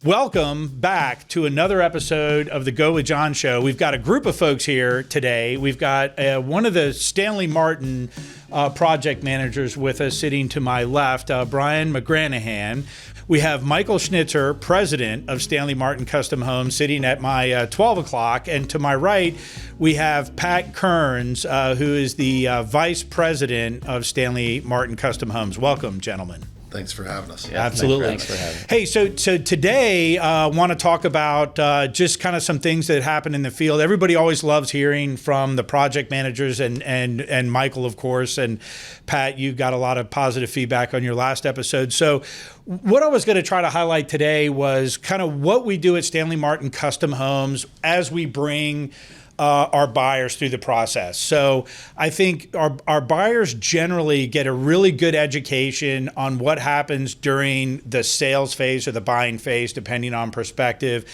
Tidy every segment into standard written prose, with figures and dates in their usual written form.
Welcome back to another episode of the Go with John show. We've got a group of folks here today. We've got one of the Stanley Martin project managers with us sitting to my left, Brian McGranahan. We have Michael Schnitzer, president of Stanley Martin Custom Homes, sitting at my 12 o'clock. And to my right, we have Pat Kearns, who is the vice president of Stanley Martin Custom Homes. Welcome, gentlemen. Thanks for having us. Yeah, absolutely. Thanks for having us. Hey, so today I want to talk about just kind of some things that happen in the field. Everybody always loves hearing from the project managers and Michael, of course, and Pat, you got a lot of positive feedback on your last episode. So what I was going to try to highlight today was kind of what we do at Stanley Martin Custom Homes as we bring our buyers through the process. So I think our buyers generally get a really good education on what happens during the sales phase or the buying phase, depending on perspective.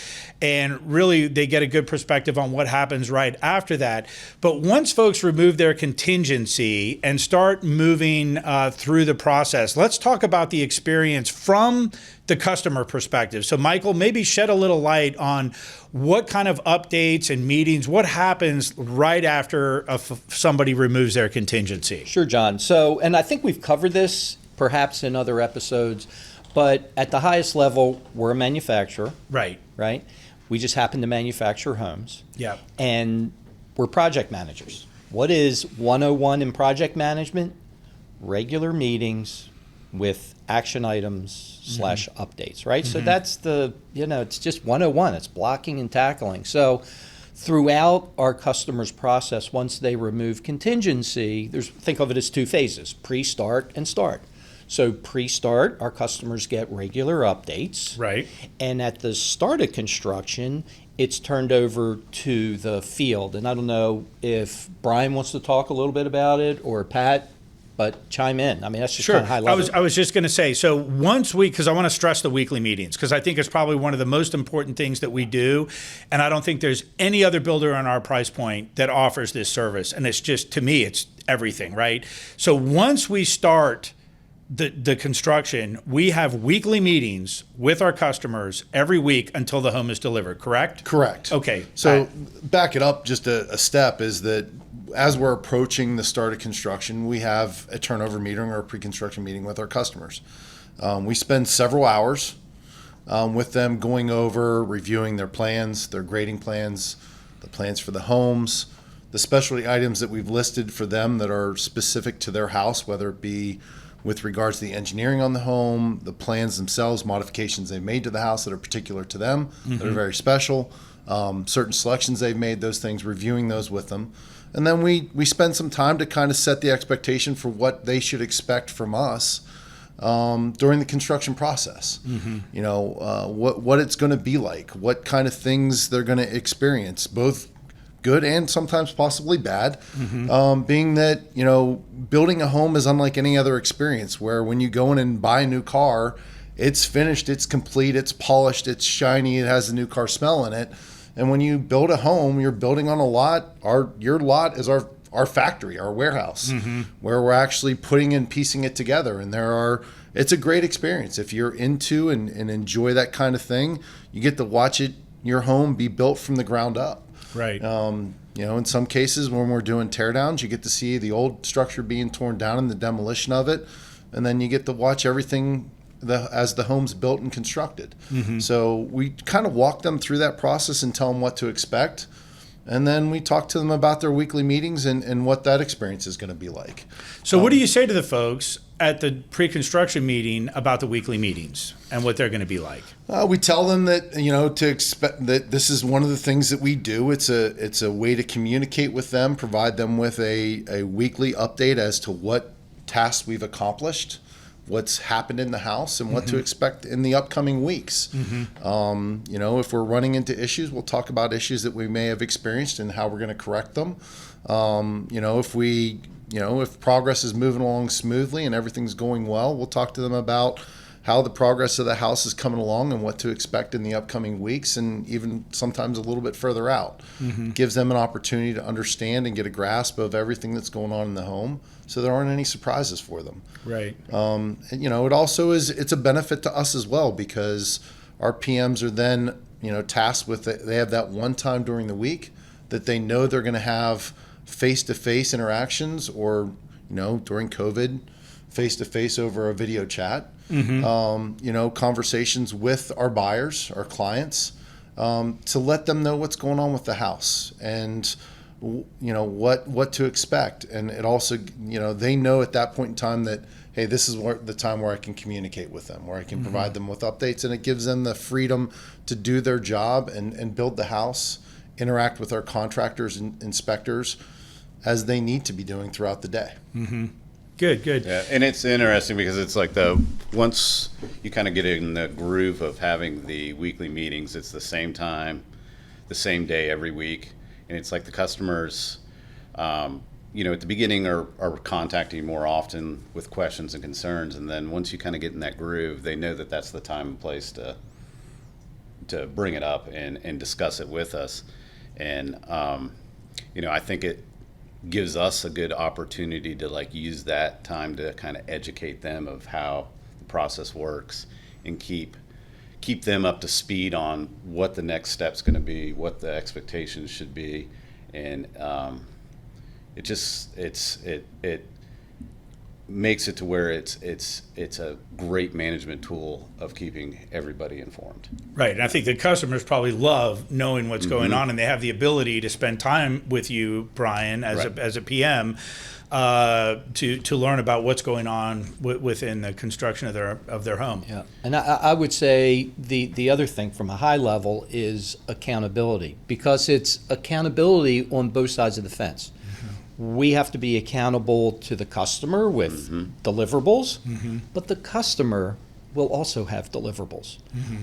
And really, they get a good perspective on what happens right after that. But once folks remove their contingency and start moving through the process, let's talk about the experience from the customer perspective. So Michael, maybe shed a little light on what kind of updates and meetings, what happens right after somebody removes their contingency? Sure, John. So, and I think we've covered this perhaps in other episodes, but at the highest level, we're a manufacturer. Right. We just happen to manufacture homes. Yeah. And we're project managers. What is 101 in project management? Regular meetings with action items / updates, right? So that's it's just 101. It's blocking and tackling. So throughout our customers' process, once they remove contingency, think of it as two phases, pre-start and start. So pre-start, our customers get regular updates. Right. And at the start of construction, it's turned over to the field. And I don't know if Brian wants to talk a little bit about it or Pat, but chime in. I mean, that's just sure. kind of high level. I was just going to say, so once because I want to stress the weekly meetings, because I think it's probably one of the most important things that we do. And I don't think there's any other builder on our price point that offers this service. And it's just, to me, it's everything, right? So once we start the construction, we have weekly meetings with our customers every week until the home is delivered, correct? Correct. Okay. So back it up just a step is that as we're approaching the start of construction, we have a turnover meeting or a pre-construction meeting with our customers. We spend several hours with them going over, reviewing their plans, their grading plans, the plans for the homes, the specialty items that we've listed for them that are specific to their house, whether it be with regards to the engineering on the home, the plans themselves, modifications they've made to the house that are particular to them, that are very special, certain selections they've made, those things, reviewing those with them. And then we spend some time to kind of set the expectation for what they should expect from us during the construction process. You know, what it's going to be like, what kind of things they're going to experience, both good and sometimes possibly bad, being that, you know, building a home is unlike any other experience where when you go in and buy a new car, it's finished, it's complete, it's polished, it's shiny, it has a new car smell in it. And when you build a home, you're building on a lot. Your lot is our factory, our warehouse, where we're actually putting and piecing it together. And it's a great experience. If you're into and enjoy that kind of thing, you get to watch your home be built from the ground up. Right. You know, in some cases when we're doing teardowns, you get to see the old structure being torn down and the demolition of it. And then you get to watch everything as the home's built and constructed. So we kind of walk them through that process and tell them what to expect. And then we talk to them about their weekly meetings and what that experience is going to be like. So what do you say to the folks at the pre-construction meeting about the weekly meetings and what they're going to be like? We tell them that, you know, to expect that this is one of the things that we do. It's a way to communicate with them, provide them with a weekly update as to what tasks we've accomplished, what's happened in the house, and what to expect in the upcoming weeks. You know, if we're running into issues, we'll talk about issues that we may have experienced and how we're going to correct them. You know, if progress is moving along smoothly and everything's going well, we'll talk to them about how the progress of the house is coming along and what to expect in the upcoming weeks, and even sometimes a little bit further out. Gives them an opportunity to understand and get a grasp of everything that's going on in the home, so there aren't any surprises for them. Right. You know, it also it's a benefit to us as well, because Our PMs are then, tasked with they have that one time during the week that they know they're going to have face-to-face interactions, or during COVID, face-to-face over a video chat. Conversations with our buyers, our clients, to let them know what's going on with the house and what to expect. And it also, they know at that point in time that, hey, this is the time where I can communicate with them, where I can provide them with updates, and it gives them the freedom to do their job and build the house, interact with our contractors and inspectors as they need to be doing throughout the day. Good. Yeah, and it's interesting because it's like once you kind of get in the groove of having the weekly meetings, it's the same time, the same day every week, and it's like the customers, at the beginning are contacting you more often with questions and concerns, and then once you kind of get in that groove, they know that that's the time and place to bring it up and discuss it with us, and I think it gives us a good opportunity to use that time to kind of educate them of how the process works and keep them up to speed on what the next step's going to be, what the expectations should be, and it makes it to where it's a great management tool of keeping everybody informed. Right, and I think the customers probably love knowing what's going on, and they have the ability to spend time with you, Brian, as a PM, to learn about what's going on within the construction of their home. Yeah, and I would say the other thing from a high level is accountability, because it's accountability on both sides of the fence. We have to be accountable to the customer with deliverables, but the customer will also have deliverables.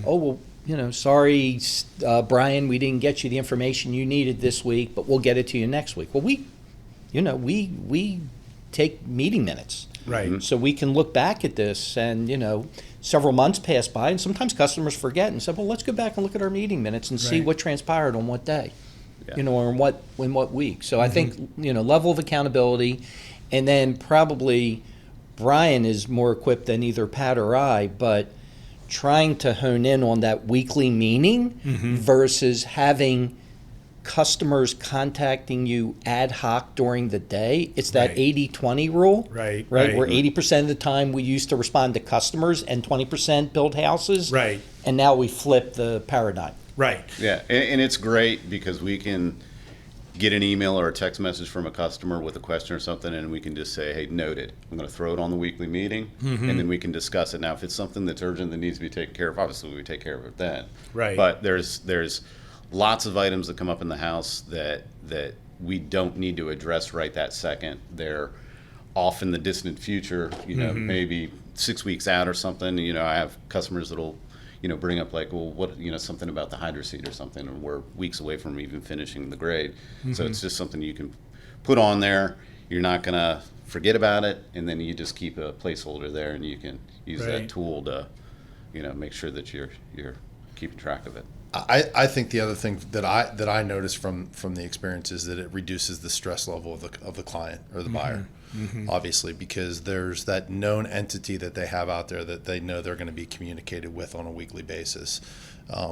Oh, well, sorry, Brian, we didn't get you the information you needed this week, but we'll get it to you next week. Well, we take meeting minutes. Right. So we can look back at this and, several months pass by, and sometimes customers forget and say, well, let's go back and look at our meeting minutes and see what transpired on what day. Or in what week. So I think, level of accountability, and then probably Brian is more equipped than either Pat or I, but trying to hone in on that weekly meeting versus having customers contacting you ad hoc during the day. It's that 80-20 rule, Right. where 80% of the time we used to respond to customers and 20% build houses. Right. And now we flip the paradigm. Right. Yeah, and it's great because we can get an email or a text message from a customer with a question or something, and we can just say, hey, noted. I'm going to throw it on the weekly meeting, and then we can discuss it. Now, if it's something that's urgent that needs to be taken care of, obviously we take care of it then. Right. But there's lots of items that come up in the house that we don't need to address right that second. They're off in the distant future, maybe 6 weeks out or something. I have customers that'll bring up something about the hydro seat or something, and we're weeks away from even finishing the grade. So it's just something you can put on there. You're not going to forget about it, and then you just keep a placeholder there, and you can use that tool to, make sure that you're keeping track of it. I think the other thing that I noticed from the experience is that it reduces the stress level of the client or the buyer. Obviously, because there's that known entity that they have out there that they know they're going to be communicated with on a weekly basis.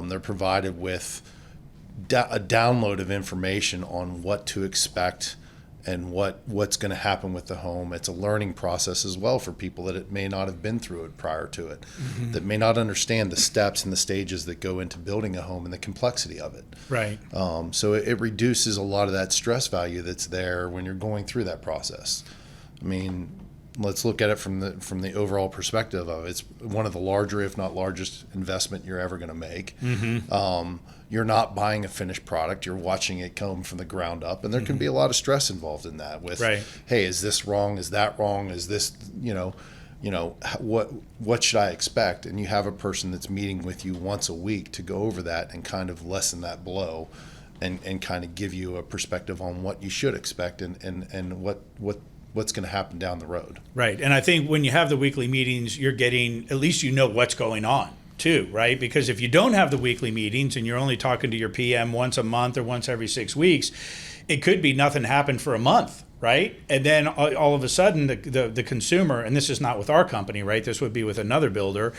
They're provided with a download of information on what to expect and what's going to happen with the home. It's a learning process as well for people that it may not have been through it prior to it, that may not understand the steps and the stages that go into building a home and the complexity of it. Right. So it reduces a lot of that stress value that's there when you're going through that process. I mean, let's look at it from the overall perspective of it's one of the larger, if not largest, investment you're ever going to make. You're not buying a finished product; you're watching it come from the ground up, and there can be a lot of stress involved in that. With, hey, is this wrong? Is that wrong? Is this, what should I expect? And you have a person that's meeting with you once a week to go over that and kind of lessen that blow, and kind of give you a perspective on what you should expect and what's going to happen down the road. Right. And I think when you have the weekly meetings, you're getting, at least what's going on too, right? Because if you don't have the weekly meetings and you're only talking to your PM once a month or once every 6 weeks, it could be nothing happened for a month, right? And then all of a sudden, the consumer, and this is not with our company, right? This would be with another builder,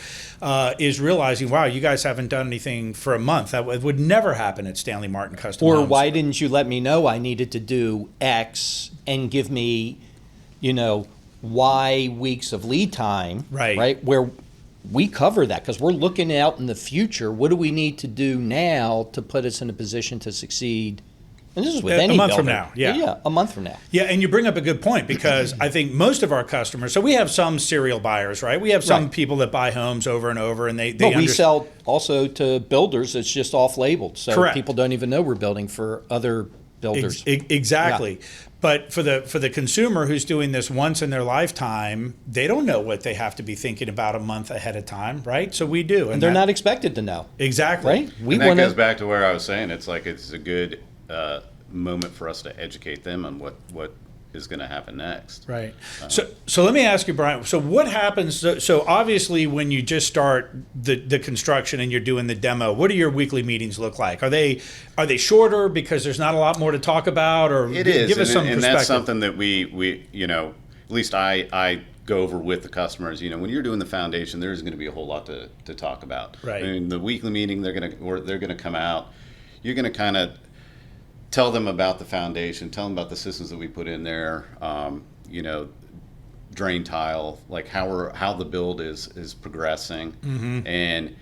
is realizing, wow, you guys haven't done anything for a month. That would never happen at Stanley Martin Custom Or Homes. why didn't you let me know I needed to do X and give me, Y weeks of lead time, Right. Where we cover that because we're looking out in the future. What do we need to do now to put us in a position to succeed? And this is with any a month from builder. now, yeah. Yeah, a month from now. Yeah, and you bring up a good point because I think most of our customers, so we have some serial buyers, right? We have some Right. people that buy homes over and over, and they But we sell also to builders. It's just off-labeled, so Correct. people don't even know we're building for other builders. Exactly. But for the consumer who's doing this once in their lifetime, they don't know what they have to be thinking about a month ahead of time, right? So we do, And they're not expected to know, exactly right? And that goes back to where I was saying it's a good moment for us to educate them on what is going to happen next. Right. So let me ask you, Brian. So what happens? So obviously, when you just start the construction and you're doing the demo, what do your weekly meetings look like? Are they shorter because there's not a lot more to talk about, or It is, give us some and perspective? that's something that we at least I go over with the customers. When you're doing the foundation, there's going to be a whole lot to talk about. Right. I mean, the weekly meeting, they're going to come out. You're going to kind of tell them about the foundation, tell them about the systems that we put in there, drain tile, like how the build is progressing. And,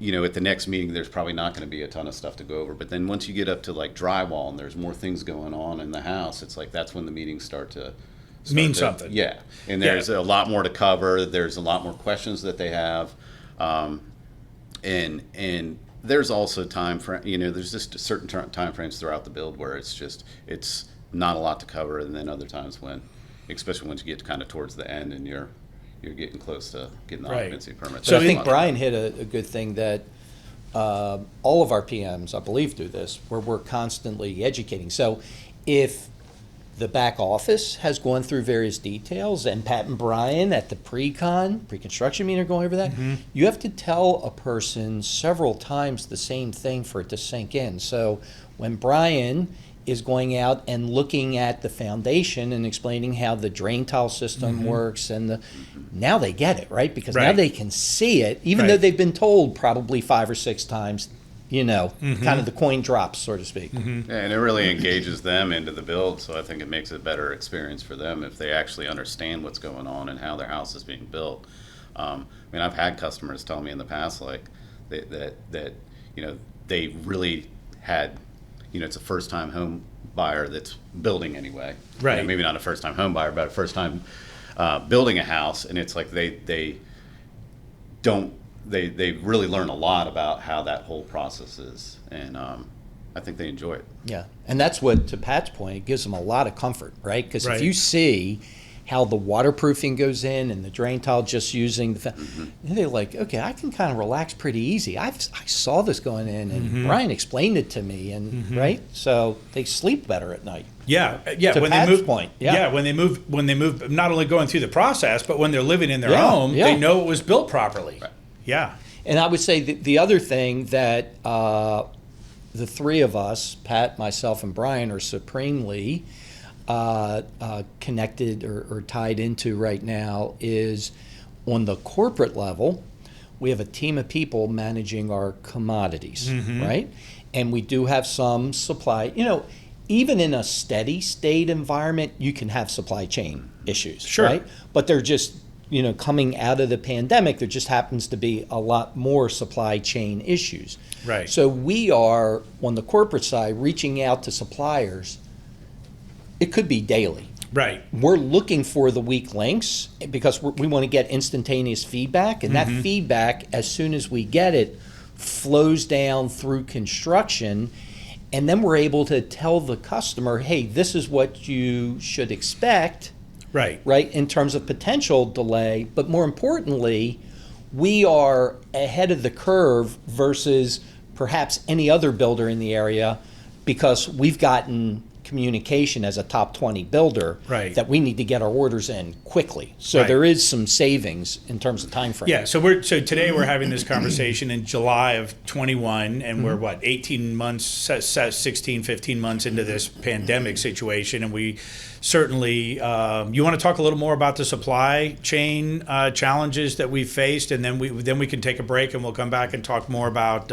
at the next meeting, there's probably not going to be a ton of stuff to go over. But then once you get up to like drywall and there's more things going on in the house, it's like that's when the meetings start to Mean something. Yeah. And there's a lot more to cover. There's a lot more questions that they have. And there's also time for there's just certain time frames throughout the build where it's not a lot to cover, and then other times when, especially once you get kind of towards the end and you're getting close to getting the Right. occupancy permit. So I There's a think lot. Brian hit a good thing that all of our PMs, I believe, do this, where we're constantly educating. So if the back office has gone through various details, and Pat and Brian at the pre-construction meeting are going over that, you have to tell a person several times the same thing for it to sink in. So when Brian is going out and looking at the foundation and explaining how the drain tile system works, and now they get it, right? Because now Right. they can see it, even Right. though they've been told probably 5 or 6 times, kind of the coin drops, so to speak. Yeah, and it really engages them into the build, so I think it makes it a better experience for them if they actually understand what's going on and how their house is being built. I've had customers tell me in the past, like, that they really had, it's a first-time home buyer that's building anyway. Right. Maybe not a first-time home buyer, but a first-time building a house, and it's like they really learn a lot about how that whole process is, and I think they enjoy it. Yeah, and that's what, to Pat's point, it gives them a lot of comfort, right? Because Right. if you see how the waterproofing goes in and the drain tile just using they're like, okay, I can kind of relax pretty easy. I saw this going in, and Brian explained it to me, and right, so they sleep better at night. Yeah. To When Pat's they move, point, when they move, not only going through the process, but when they're living in their Yeah, home, yeah. they know it was built properly. Right. Yeah. And I would say the other thing that the three of us, Pat, myself, and Brian, are supremely connected or tied into right now is on the corporate level, we have a team of people managing our commodities, right? And we do have some supply, even in a steady state environment, you can have supply chain issues, Sure. right? But they're just, coming out of the pandemic, there just happens to be a lot more supply chain issues. Right. So we are, on the corporate side, reaching out to suppliers. It could be daily. Right. We're looking for the weak links because we want to get instantaneous feedback, and that feedback, as soon as we get it, flows down through construction, and then we're able to tell the customer, hey, this is what you should expect, Right. in terms of potential delay, but more importantly, we are ahead of the curve versus perhaps any other builder in the area because we've gotten communication as a top 20 builder Right. that we need to get our orders in quickly. So Right. there is some savings in terms of time frame. Yeah, so today we're having this conversation in July of 21, and we're 18 months, 16, 15 months into this pandemic situation, and we certainly. You want to talk a little more about the supply chain challenges that we've faced, and then we can take a break and we'll come back and talk more about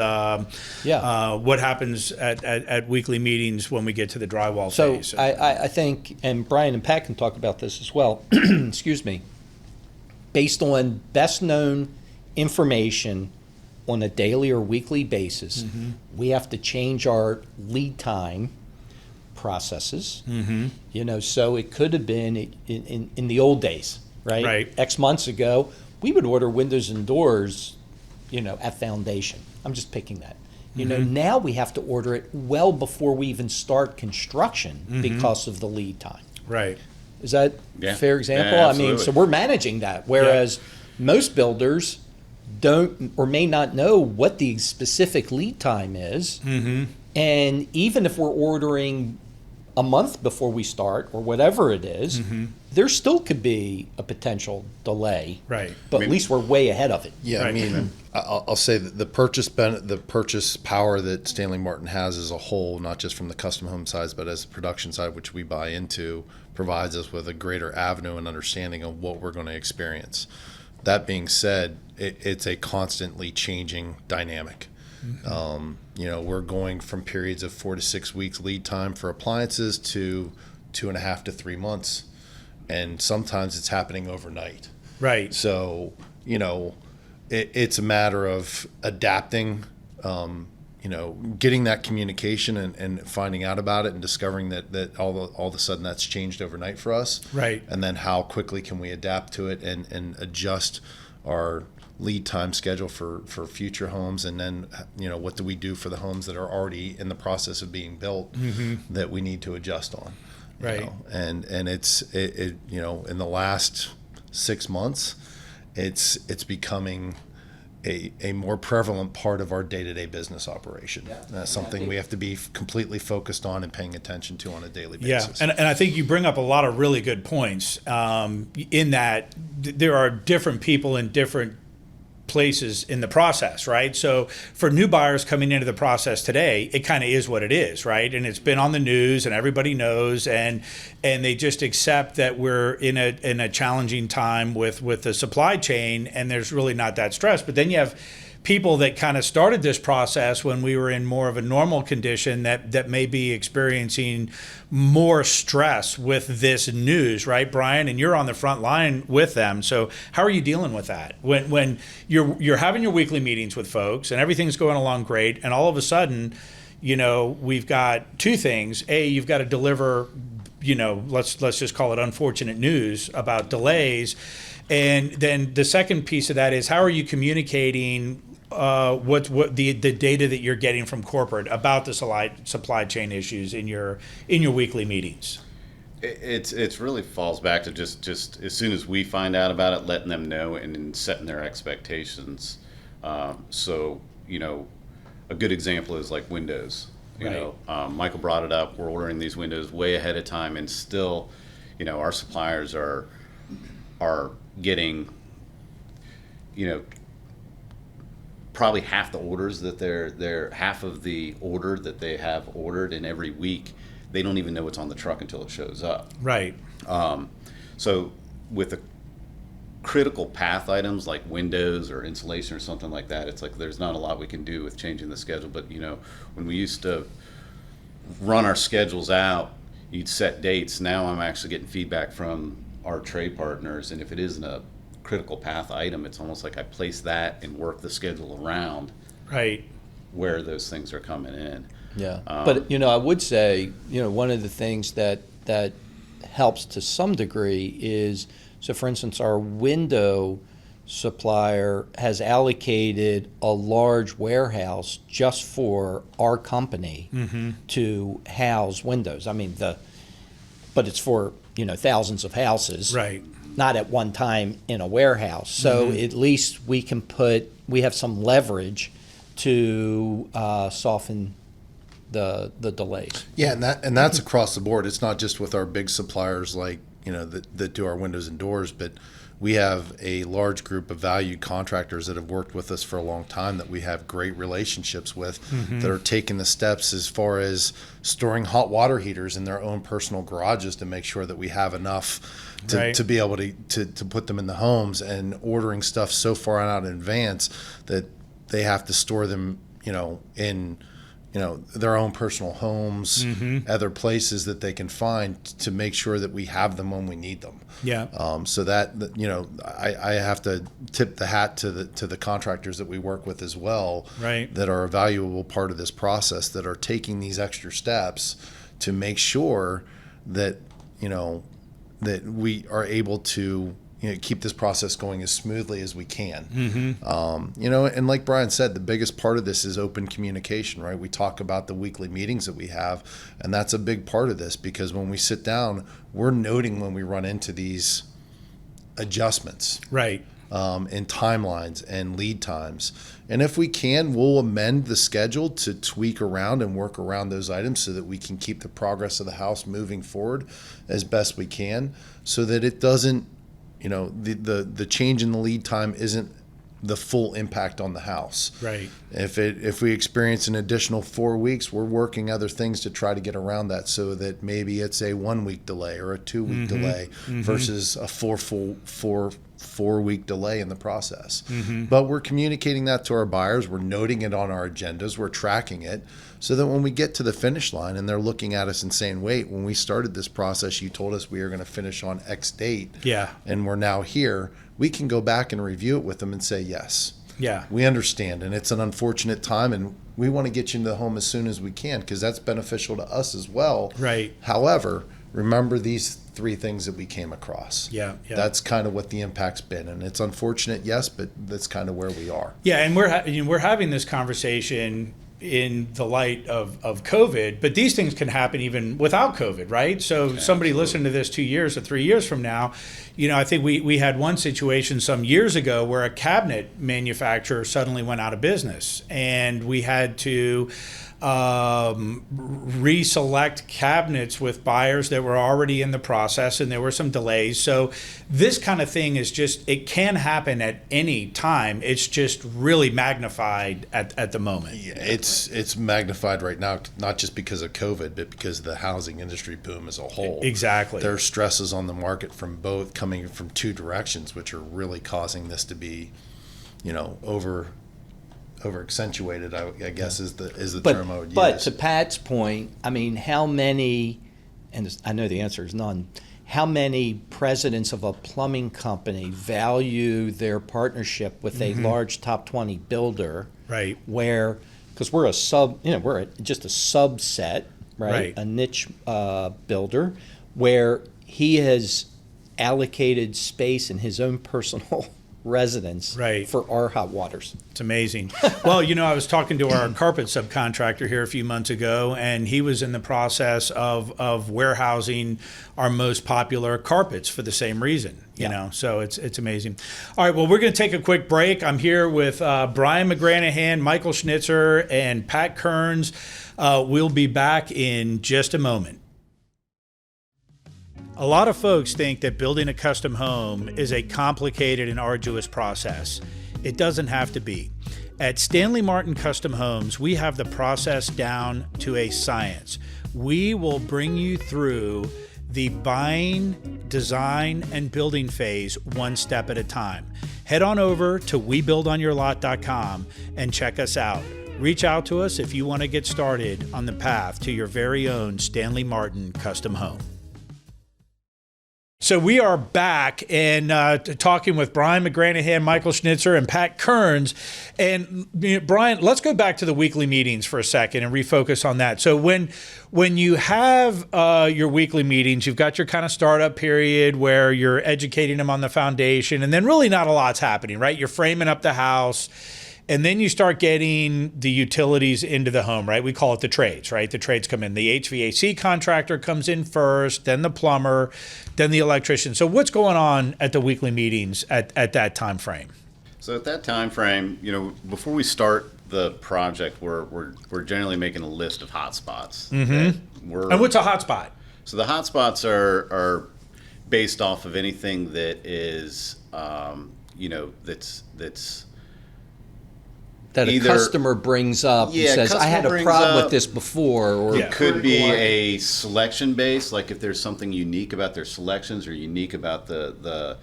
what happens at weekly meetings when we get to the drywall So phase. I think, and Brian and Pat can talk about this as well, excuse me, based on best known information on a daily or weekly basis, we have to change our lead time processes. So it could have been in the old days, right? Right. X months ago, we would order windows and doors, at foundation. I'm just picking that. Now we have to order it well before we even start construction because of the lead time. Right. Is that Yeah. a fair example? Yeah, I mean, so absolutely. we're managing that, whereas most builders don't or may not know what the specific lead time is. And even if we're ordering a month before we start or whatever it is, there still could be a potential delay. Right. But at least we're way ahead of it. Yeah, I Right. mean, I'll say that the purchase power that Stanley Martin has as a whole, not just from the custom home side, but as the production side, which we buy into, provides us with a greater avenue and understanding of what we're going to experience. That being said, it's a constantly changing dynamic. We're going from periods of 4 to 6 weeks lead time for appliances to 2.5 to 3 months, and sometimes it's happening overnight. Right. So, it's a matter of adapting, getting that communication and finding out about it and discovering that all of a sudden that's changed overnight for us. Right. And then how quickly can we adapt to it and adjust our lead time schedule for future homes, and then what do we do for the homes that are already in the process of being built that we need to adjust on. Right. And it's in the last 6 months, it's becoming a more prevalent part of our day-to-day business operation. That's something we have to be completely focused on and paying attention to on a daily basis. Yeah, and I think you bring up a lot of really good points in that there are different people in different places in the process, right? So for new buyers coming into the process today, it kind of is what it is, right? And it's been on the news and everybody knows, and they just accept that we're in a challenging time with the supply chain, and there's really not that stress. But then you have people that kind of started this process when we were in more of a normal condition that may be experiencing more stress with this news, right, Brian? And you're on the front line with them. So how are you dealing with that when you're having your weekly meetings with folks and everything's going along great, and all of a sudden, we've got two things. A, you've got to deliver, let's just call it unfortunate news about delays. And then the second piece of that is, how are you communicating what the data that you're getting from corporate about the supply chain issues in your weekly meetings? It's really falls back to just as soon as we find out about it, letting them know and then setting their expectations. So a good example is like windows. Michael brought it up. We're ordering these windows way ahead of time, and still, our suppliers are getting, probably half the orders that they're half of the order that they have ordered, and every week they don't even know what's on the truck until it shows up. Right. So with the critical path items like windows or insulation or something like that, it's like there's not a lot we can do with changing the schedule. But when we used to run our schedules out, you'd set dates. Now I'm actually getting feedback from our trade partners, and if it isn't a critical path item, it's almost like I place that and work the schedule around Right. where those things are coming in. Yeah, but I would say one of the things that helps to some degree is, so for instance, our window supplier has allocated a large warehouse just for our company to house windows. I mean but it's for thousands of houses, Right. not at one time in a warehouse. So at least we have some leverage to soften the delays. Yeah, and that's across the board. It's not just with our big suppliers like, that do our windows and doors, but we have a large group of valued contractors that have worked with us for a long time that we have great relationships with, that are taking the steps as far as storing hot water heaters in their own personal garages to make sure that we have enough to be able to put them in the homes, and ordering stuff so far out in advance that they have to store them, in their own personal homes, other places that they can find to make sure that we have them when we need them. Yeah. So that, I have to tip the hat to the contractors that we work with as well, Right. that are a valuable part of this process, that are taking these extra steps to make sure that, that we are able to keep this process going as smoothly as we can. And like Brian said, the biggest part of this is open communication, right? We talk about the weekly meetings that we have, and that's a big part of this, because when we sit down, we're noting when we run into these adjustments. Right. In timelines and lead times. And if we can, we'll amend the schedule to tweak around and work around those items so that we can keep the progress of the house moving forward as best we can, so that it doesn't, the change in the lead time isn't the full impact on the house. Right. If we experience an additional 4 weeks, we're working other things to try to get around that, so that maybe it's a 1 week delay or a 2 week delay versus a 4 week delay in the process. But we're communicating that to our buyers. We're noting it on our agendas. We're tracking it, so that when we get to the finish line and they're looking at us and saying, wait, when we started this process, you told us we were going to finish on X date. Yeah. And we're now here. We can go back and review it with them and say, yes, Yeah. we understand. And it's an unfortunate time, and we want to get you into the home as soon as we can, because that's beneficial to us as well. Right. However, remember these 3 things that we came across. Yeah. That's kind of what the impact's been. And it's unfortunate, yes, but that's kind of where we are. Yeah, and we're having this conversation in the light of COVID, but these things can happen even without COVID, right? So somebody listening to this 2 years or 3 years from now, I think we had one situation some years ago where a cabinet manufacturer suddenly went out of business, and we had to reselect cabinets with buyers that were already in the process, and there were some delays. So this kind of thing is it can happen at any time. It's just really magnified at the moment. Yeah, it's magnified right now, not just because of COVID, but because of the housing industry boom as a whole. Exactly. There are stresses on the market coming from 2 directions, which are really causing this to be, over accentuated, I guess is the term I would use. But to Pat's point, how many, and I know the answer is none, how many presidents of a plumbing company value their partnership with a large top 20 builder? Right. Where, because we're just a subset, right? A niche builder, where he has allocated space in his own personal residence for our hot waters. It's amazing. Well, I was talking to our carpet subcontractor here a few months ago, and he was in the process of warehousing our most popular carpets for the same reason. So it's amazing. All right, well, we're going to take a quick break. I'm here with Brian McGranahan, Michael Schnitzer, and Pat Kearns. We'll be back in just a moment. A lot of folks think that building a custom home is a complicated and arduous process. It doesn't have to be. At Stanley Martin Custom Homes, we have the process down to a science. We will bring you through the buying, design, and building phase one step at a time. Head on over to webuildonyourlot.com and check us out. Reach out to us if you want to get started on the path to your very own Stanley Martin custom home. So we are back and talking with Brian McGranahan, Michael Schnitzer, and Pat Kearns. And Brian, let's go back to the weekly meetings for a second and refocus on that. So when you have your weekly meetings, you've got your kind of startup period where you're educating them on the foundation, and then really not a lot's happening, right? You're framing up the house. And then you start getting the utilities into the home, right? We call it the trades, right? The trades come in. The HVAC contractor comes in first, then the plumber, then the electrician. So what's going on at the weekly meetings at that time frame? So at that time frame, before we start the project, we're generally making a list of hotspots. And what's a hotspot? So the hotspots are based off of anything that is, that's That a either- customer brings up and Yeah, says, I had a customer problem brings with this before. Or It could be a selection base, like if there's something unique about their selections or unique about the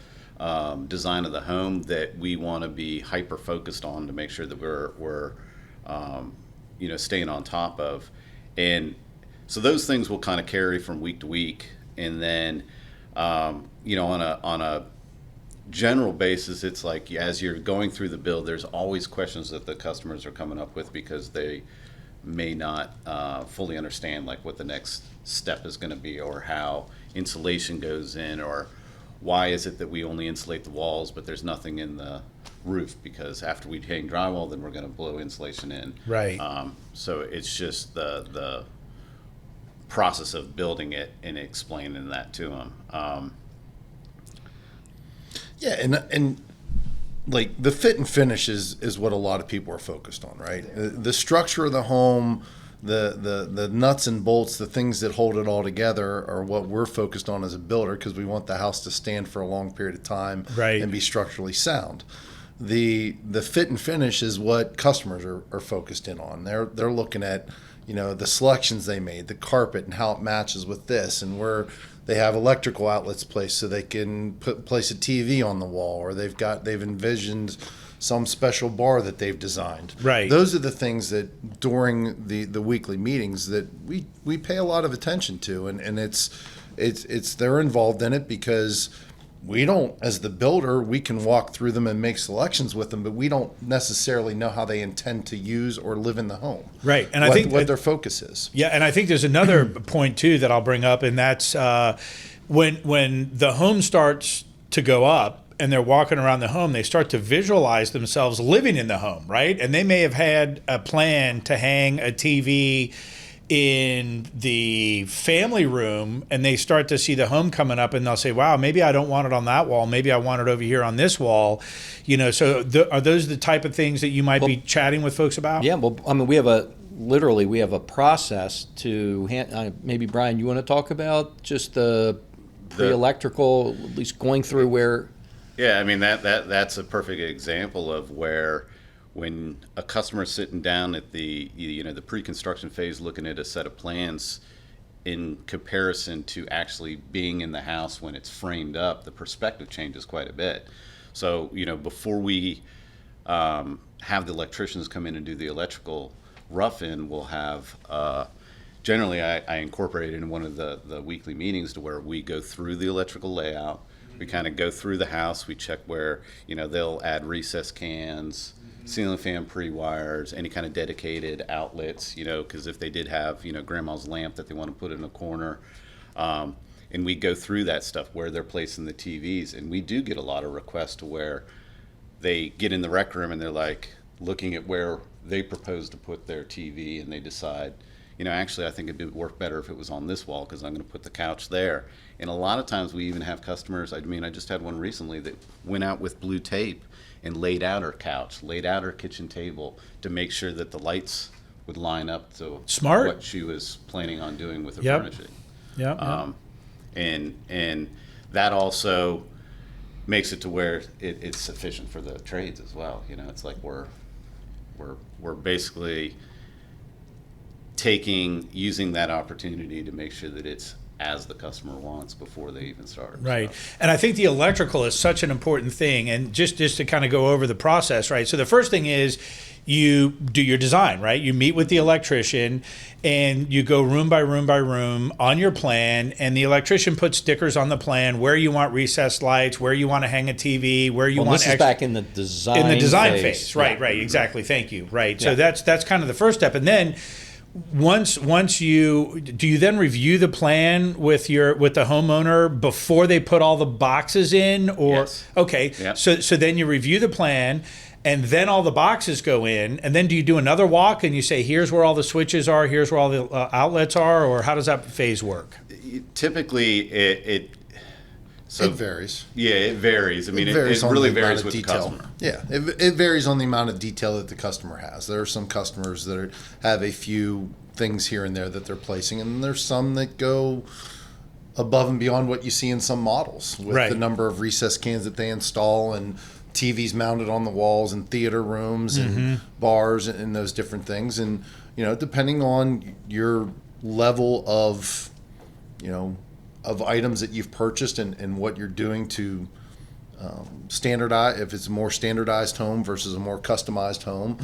design of the home that we want to be hyper focused on to make sure that we're staying on top of. And so those things will kind of carry from week to week. And then, on a general basis, it's like as you're going through the build, there's always questions that the customers are coming up with because they may not fully understand like what the next step is going to be, or how insulation goes in, or why is it that we only insulate the walls but there's nothing in the roof, because after we hang drywall then we're going to blow insulation in. Right. So it's just the process of building it and explaining that to them. Yeah, and like the fit and finish is what a lot of people are focused on, right? The structure of the home, the nuts and bolts, the things that hold it all together are what we're focused on as a builder, because we want the house to stand for a long period of time, Right. and be structurally sound. The fit and finish is what customers are focused in on. They're looking at, the selections they made, the carpet and how it matches with this, and where they have electrical outlets placed so they can place a TV on the wall, or they've envisioned some special bar that they've designed. Right. Those are the things that during the weekly meetings that we pay a lot of attention to, and it's they're involved in it because we don't, as the builder, we can walk through them and make selections with them, but we don't necessarily know how they intend to use or live in the home. Right. And I what, think what their focus is. Yeah, and I think there's another point too that I'll bring up, and that's when the home starts to go up and they're walking around the home, they start to visualize themselves living in the home, right? And they may have had a plan to hang a TV in the family room, and they start to see the home coming up, and they'll say, wow, maybe I don't want it on that wall, maybe I want it over here on this wall. So are those the type of things that you might be chatting with folks about? Yeah, well, I mean, we have a process to maybe Brian, you want to talk about just the pre-electrical, at least going through where. Yeah, I mean that's a perfect example of where when a customer's sitting down at the pre-construction phase looking at a set of plans in comparison to actually being in the house when it's framed up, the perspective changes quite a bit. So, before we have the electricians come in and do the electrical rough-in, we'll have generally I incorporate it in one of the weekly meetings to where we go through the electrical layout. We kind of go through the house. We check where, they'll add recess cans, ceiling fan pre-wires, any kind of dedicated outlets, because if they did have, grandma's lamp that they want to put in a corner. And we go through that stuff, where they're placing the TVs. And we do get a lot of requests to where they get in the rec room and they're like looking at where they propose to put their TV, and they decide, actually I think it'd work better if it was on this wall because I'm going to put the couch there. And a lot of times we even have customers, I just had one recently that went out with blue tape and laid out her couch, laid out her kitchen table to make sure that the lights would line up to Smart. what she was planning on doing with her Yep. furnishing. Yeah. And that also makes it to where it's sufficient for the trades as well. It's like we're basically using that opportunity to make sure that it's as the customer wants before they even start. Right. So. And I think the electrical is such an important thing. And just to kind of go over the process, right? So the first thing is you do your design, right? You meet with the electrician and you go room by room by room on your plan, and the electrician puts stickers on the plan where you want recessed lights, where you want to hang a TV, where you want this is back in the design phase. Right, Yeah. right, exactly. Thank you. Right. So Yeah. that's kind of the first step. And then once you then review the plan with the homeowner before they put all the boxes in, or Yes. okay, Yep. so then you review the plan and then all the boxes go in, and then do you do another walk and you say, here's where all the switches are, here's where all the outlets are, or how does that phase work? Typically, So It varies. Yeah, it varies. I mean, it on really the amount varies of with the detail. customer. Yeah, it varies on the amount of detail that the customer has. There are some customers that have a few things here and there that they're placing, and there's some that go above and beyond what you see in some models with Right. the number of recess cans that they install and TVs mounted on the walls and theater rooms and bars and those different things. And, depending on your level of, of items that you've purchased and what you're doing to standardize, if it's a more standardized home versus a more customized home,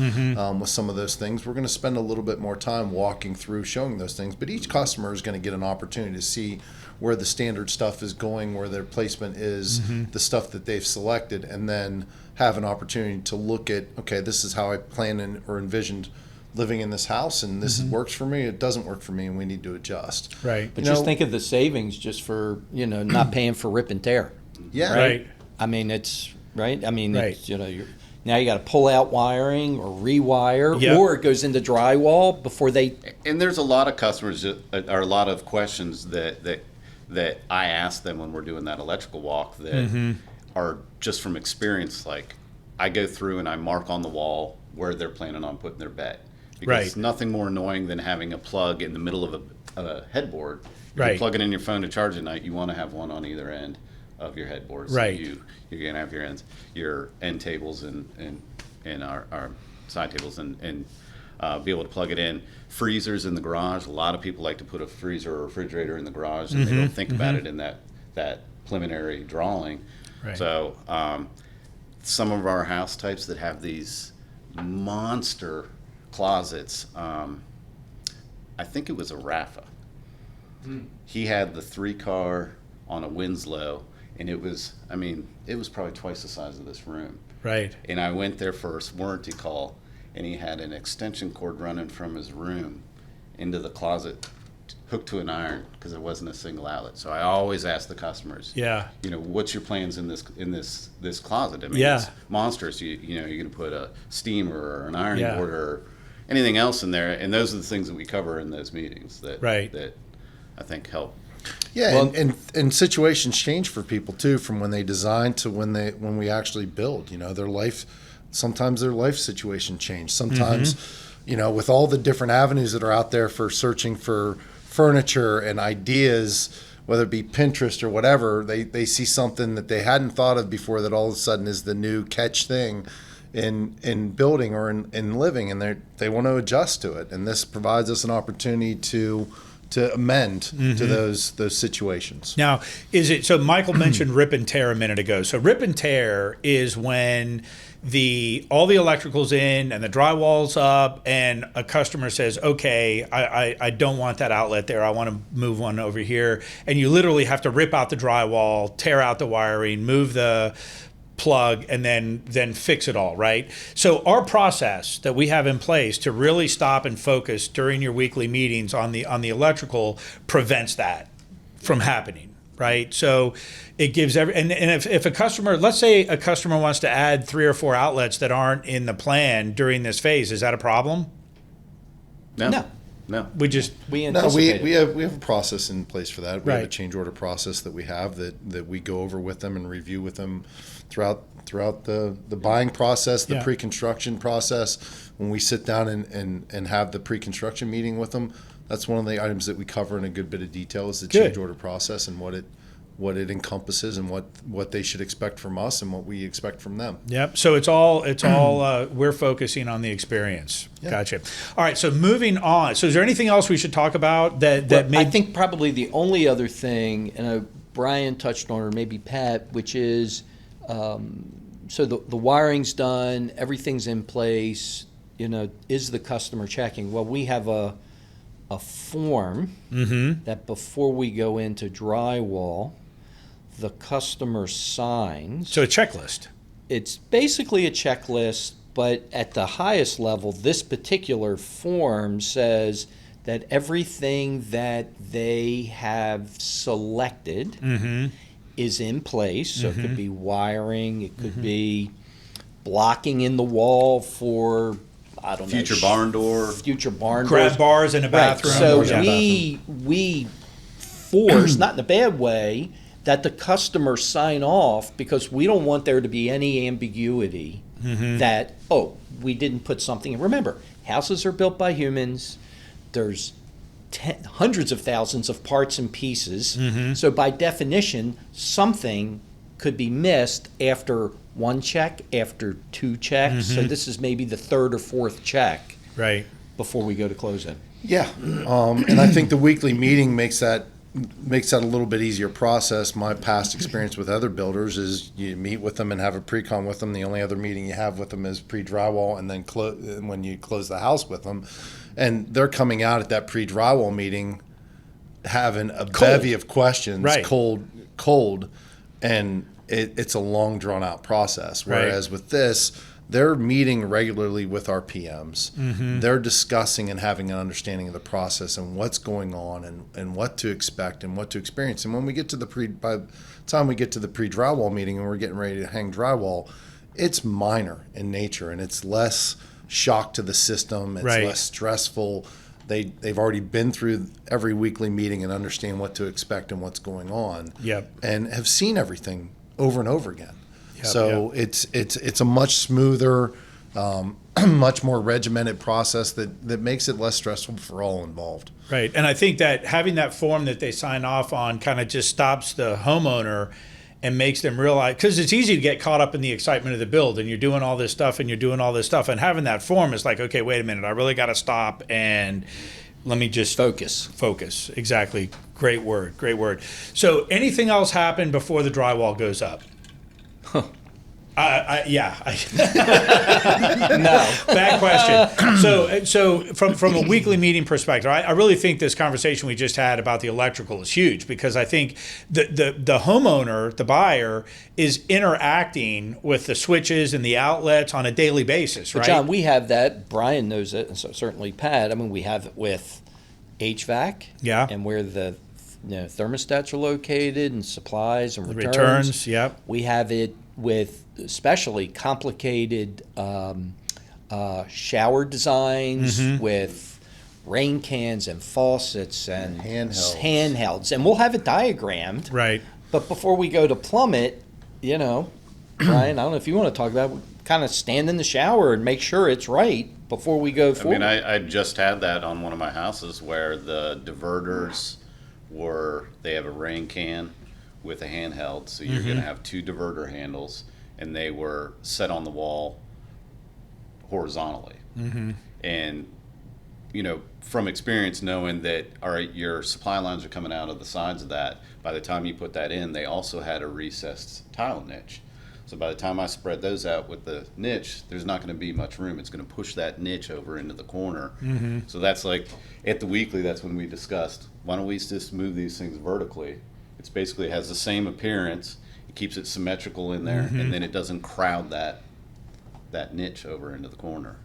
with some of those things, we're going to spend a little bit more time walking through showing those things. But each customer is going to get an opportunity to see where the standard stuff is going, where their placement is, the stuff that they've selected, and then have an opportunity to look at, okay, this is how I plan or envisioned living in this house, and this works for me, it doesn't work for me, and we need to adjust. Right. But just think of the savings just for, not paying for rip and tear. Yeah. Right. I mean, it's, right? I mean, Right. it's, now you got to pull out wiring or rewire, Yep. or it goes into drywall before they. And there's a lot of customers or a lot of questions that I ask them when we're doing that electrical walk that are just from experience. Like, I go through and I mark on the wall where they're planning on putting their bed. Because Right. it's nothing more annoying than having a plug in the middle of a headboard. If Right. you plug it in your phone to charge at night, you want to have one on either end of your headboard. So Right. you're going to have your end tables and our side tables and be able to plug it in. Freezers in the garage. A lot of people like to put a freezer or refrigerator in the garage, and they don't think about it in that preliminary drawing. Right. So some of our house types that have these monster closets, I think it was a Rafa. He had the 3-car on a Winslow, and it was probably twice the size of this room. Right. And I went there for a warranty call, and he had an extension cord running from his room into the closet, hooked to an iron, because there wasn't a single outlet. So I always ask the customers, Yeah. what's your plans in this closet? I mean, Yeah. it's monstrous. You're going to put a steamer or an ironing Yeah. board or anything else in there, and those are the things that we cover in those meetings that Right. that I think help. Yeah, Well- and situations change for people too, from when they design to when we actually build. Sometimes their life situation changed. Sometimes, with all the different avenues that are out there for searching for furniture and ideas, whether it be Pinterest or whatever, they see something that they hadn't thought of before that all of a sudden is the new catch thing in building or in living, and they want to adjust to it. And this provides us an opportunity to amend to those situations. Now, is it so? Michael mentioned rip and tear a minute ago. So rip and tear is when all the electrical's in and the drywall's up, and a customer says, "Okay, I don't want that outlet there. I want to move one over here." And you literally have to rip out the drywall, tear out the wiring, move the plug, and then fix it all, right? So our process that we have in place to really stop and focus during your weekly meetings on the electrical prevents that from happening, right? So it gives and if a customer, let's say a customer wants to add 3 or 4 outlets that aren't in the plan during this phase, is that a problem? No. We just We No, anticipate we it. have a process in place for that. We have a Right. change order process that we have that we go over with them and review with them throughout the buying process, the Yeah. pre-construction process. When we sit down and have the pre-construction meeting with them, that's one of the items that we cover in a good bit of detail is the Good. change order process and what it encompasses and what they should expect from us and what we expect from them. Yep. So it's all we're focusing on the experience. Yeah. Gotcha. All right. So moving on. So is there anything else we should talk about that Well, may I think probably the only other thing, and Brian touched on, or maybe Pat, which is, so the wiring's done, everything's in place. Is the customer checking? Well, we have a form that before we go into drywall, the customer signs. So a checklist. It's basically a checklist, but at the highest level, this particular form says that everything that they have selected is in place. So it could be wiring, it could be blocking in the wall for, I don't know, Future barn door. future barn Grab doors. bars in a Right. bathroom. So Yeah. we force, not in a bad way, that the customer sign off, because we don't want there to be any ambiguity that, oh, we didn't put something in. Remember, houses are built by humans. There's hundreds of thousands of parts and pieces. So by definition, something could be missed after one check, after two checks. So this is maybe the third or fourth check before we go to close in. Yeah, and I think the weekly meeting makes that a little bit easier process. My past experience with other builders is you meet with them and have a pre-con with them. The only other meeting you have with them is pre-drywall, and then when you close the house with them, and they're coming out at that pre-drywall meeting having a bevy of questions, cold, and it's a long drawn out process. Whereas with this, they're meeting regularly with our PMs. They're discussing and having an understanding of the process and what's going on and what to expect and what to experience. And when we get to by the time we get to the pre-drywall meeting and we're getting ready to hang drywall, it's minor in nature and it's less shock to the system. It's less stressful. They've already been through every weekly meeting and understand what to expect and what's going on. And have seen everything over and over again. It's a much smoother, much more regimented process that makes it less stressful for all involved. Right. And I think that having that form that they sign off on kind of just stops the homeowner and makes them realize, because it's easy to get caught up in the excitement of the build and you're doing all this stuff and and having that form is like, okay, wait a minute, I really got to stop and let me just focus. Exactly. Great word. So anything else happen before the drywall goes up? No. Bad question. So from a weekly meeting perspective, I really think this conversation we just had about the electrical is huge, because I think the homeowner, the buyer, is interacting with the switches and the outlets on a daily basis, right? But John, we have that. Brian knows it, and so certainly Pat. I mean, we have it with HVAC, and where the thermostats are located and supplies and returns. We have it with especially complicated shower designs with rain cans and faucets and handhelds. And we'll have it diagrammed. Right. But before we go to plumb it, Brian, I don't know if you want to talk about, kind of stand in the shower and make sure it's right before we go forward. I mean, I just had that on one of my houses where the diverters they have a rain can with a handheld, so you're going to have two diverter handles, and they were set on the wall horizontally. And, from experience, knowing that, all right, your supply lines are coming out of the sides of that, by the time you put that in, they also had a recessed tile niche. So by the time I spread those out with the niche, there's not going to be much room. It's going to push that niche over into the corner. So that's like, at the weekly, that's when we discussed, why don't we just move these things vertically? It's basically has the same appearance. It keeps it symmetrical in there, and then it doesn't crowd that niche over into the corner.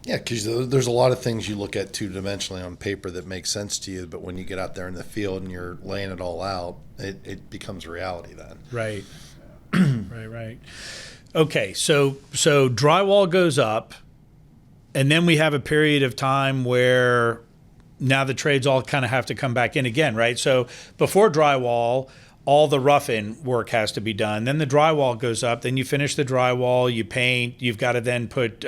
Yeah, because there's a lot of things you look at two-dimensionally on paper that make sense to you, but when you get out there in the field and you're laying it all out, it becomes reality then. Right. Right. Okay, so drywall goes up, and then we have a period of time where now the trades all kind of have to come back in again, right? So before drywall, all the rough-in work has to be done. Then the drywall goes up. Then you finish the drywall. You paint. You've got to then put